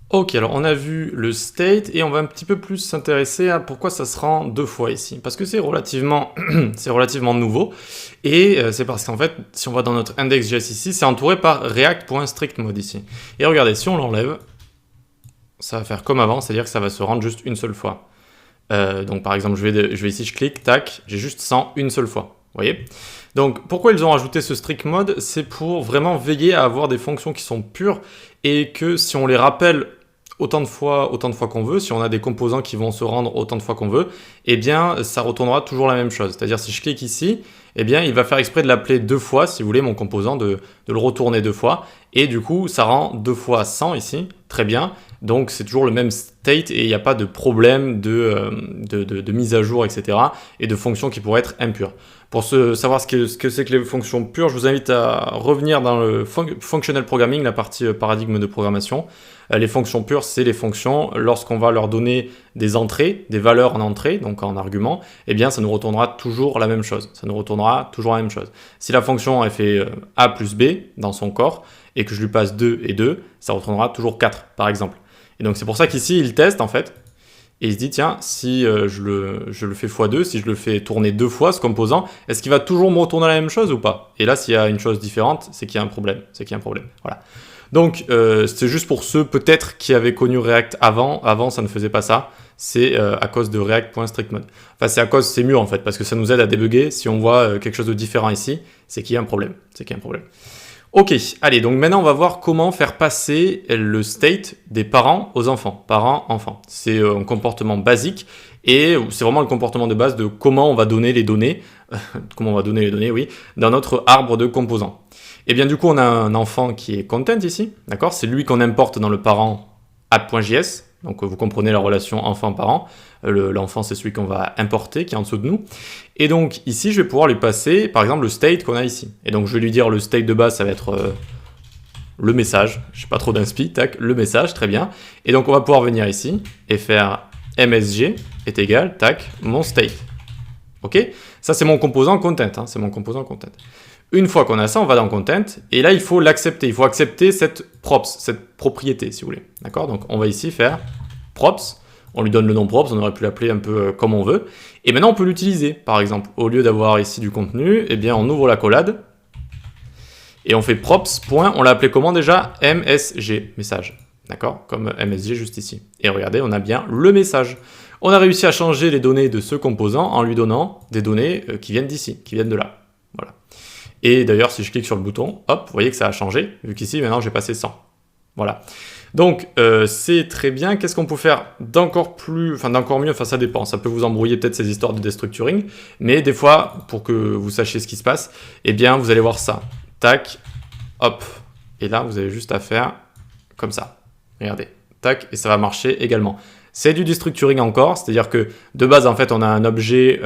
Ok, alors on a vu le state et on va un petit peu plus s'intéresser à pourquoi ça se rend deux fois ici. Parce que c'est relativement, c'est relativement nouveau et c'est parce qu'en fait, si on va dans notre index.js ici, c'est entouré par react.strict_mode ici. Et regardez, si on l'enlève, ça va faire comme avant, c'est-à-dire que ça va se rendre juste une seule fois. Donc par exemple, je vais ici, je clique, tac, j'ai juste 100 une seule fois. Vous voyez? Donc pourquoi ils ont rajouté ce strict mode? C'est pour vraiment veiller à avoir des fonctions qui sont pures et que si on les rappelle autant de fois qu'on veut, si on a des composants qui vont se rendre autant de fois qu'on veut, eh bien ça retournera toujours la même chose. C'est-à-dire si je clique ici, eh bien il va faire exprès de l'appeler deux fois, si vous voulez, mon composant, de le retourner deux fois. Et du coup, ça rend deux fois 100 ici, très bien. Donc c'est toujours le même state et il n'y a pas de problème de mise à jour, etc. et de fonctions qui pourraient être impures. Pour savoir ce que c'est que les fonctions pures, je vous invite à revenir dans le functional programming, la partie paradigme de programmation. Les fonctions pures, c'est les fonctions, lorsqu'on va leur donner des entrées, des valeurs en entrée, donc en argument, eh bien ça nous retournera toujours la même chose. Ça nous retournera toujours la même chose. Si la fonction elle fait A plus B dans son corps, et que je lui passe 2 et 2, ça retournera toujours 4, par exemple. Et donc c'est pour ça qu'ici, il teste en fait, et il se dit, tiens, si je le fais x2, si je le fais tourner deux fois, ce composant, est-ce qu'il va toujours me retourner la même chose ou pas? Et là, s'il y a une chose différente, c'est qu'il y a un problème. Voilà. Donc, c'est juste pour ceux peut-être qui avaient connu React avant. Avant, ça ne faisait pas ça. C'est à cause de React.strict_mode. Enfin, c'est mieux en fait, parce que ça nous aide à débugger. Si on voit quelque chose de différent ici, c'est qu'il y a un problème. Ok, allez, donc maintenant on va voir comment faire passer le state des parents aux enfants. Parents-enfants. C'est un comportement basique et c'est vraiment le comportement de base de comment on va donner les données, oui, dans notre arbre de composants. Et bien du coup on a un enfant qui est content ici, d'accord? C'est lui qu'on importe dans le parent app.js. Donc vous comprenez la relation enfant-parent. L'enfant c'est celui qu'on va importer qui est en dessous de nous. Et donc ici je vais pouvoir lui passer par exemple le state qu'on a ici. Et donc je vais lui dire le state de base ça va être le message. Je n'ai pas trop d'inspi, tac, le message, très bien. Et donc on va pouvoir venir ici et faire msg est égal, tac, mon state. Ok? Ça c'est mon composant content, hein, c'est mon composant content. Une fois qu'on a ça, on va dans content, et là il faut l'accepter, il faut accepter cette props, cette propriété si vous voulez. D'accord? Donc on va ici faire props, on lui donne le nom props, on aurait pu l'appeler un peu comme on veut, et maintenant on peut l'utiliser, par exemple, au lieu d'avoir ici du contenu, eh bien on ouvre la collade, et on fait props, point, on l'a appelé comment déjà? MSG, message, d'accord? Comme MSG juste ici. Et regardez, on a bien le message. On a réussi à changer les données de ce composant en lui donnant des données qui viennent d'ici, qui viennent de là. Voilà. Et d'ailleurs, si je clique sur le bouton, hop, vous voyez que ça a changé, vu qu'ici, maintenant, j'ai passé 100. Voilà. Donc, c'est très bien. Qu'est-ce qu'on peut faire d'encore mieux? Enfin, ça dépend. Ça peut vous embrouiller peut-être ces histoires de destructuring. Mais des fois, pour que vous sachiez ce qui se passe, eh bien, vous allez voir ça. Tac, hop. Et là, vous avez juste à faire comme ça. Regardez. Tac, et ça va marcher également. C'est du destructuring encore. C'est-à-dire que, de base, en fait, on a un objet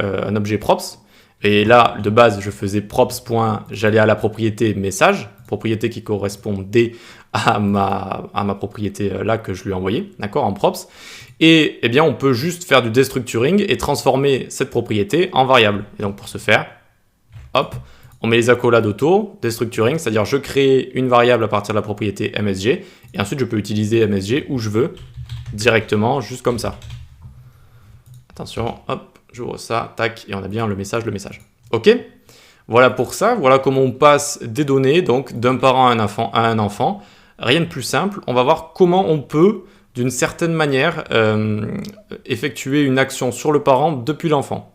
props. Et là, de base, je faisais props. J'allais à la propriété message, propriété qui correspondait à ma propriété là que je lui ai envoyée, d'accord, en props. Et eh bien, on peut juste faire du destructuring et transformer cette propriété en variable. Et donc, pour ce faire, hop, on met les accolades autour, destructuring, c'est-à-dire je crée une variable à partir de la propriété MSG, et ensuite je peux utiliser MSG où je veux, directement, juste comme ça. Attention, hop, j'ouvre ça, tac, et on a bien le message. Ok? Voilà pour ça, voilà comment on passe des données, donc d'un parent à un enfant. Rien de plus simple, on va voir comment on peut, d'une certaine manière, effectuer une action sur le parent depuis l'enfant.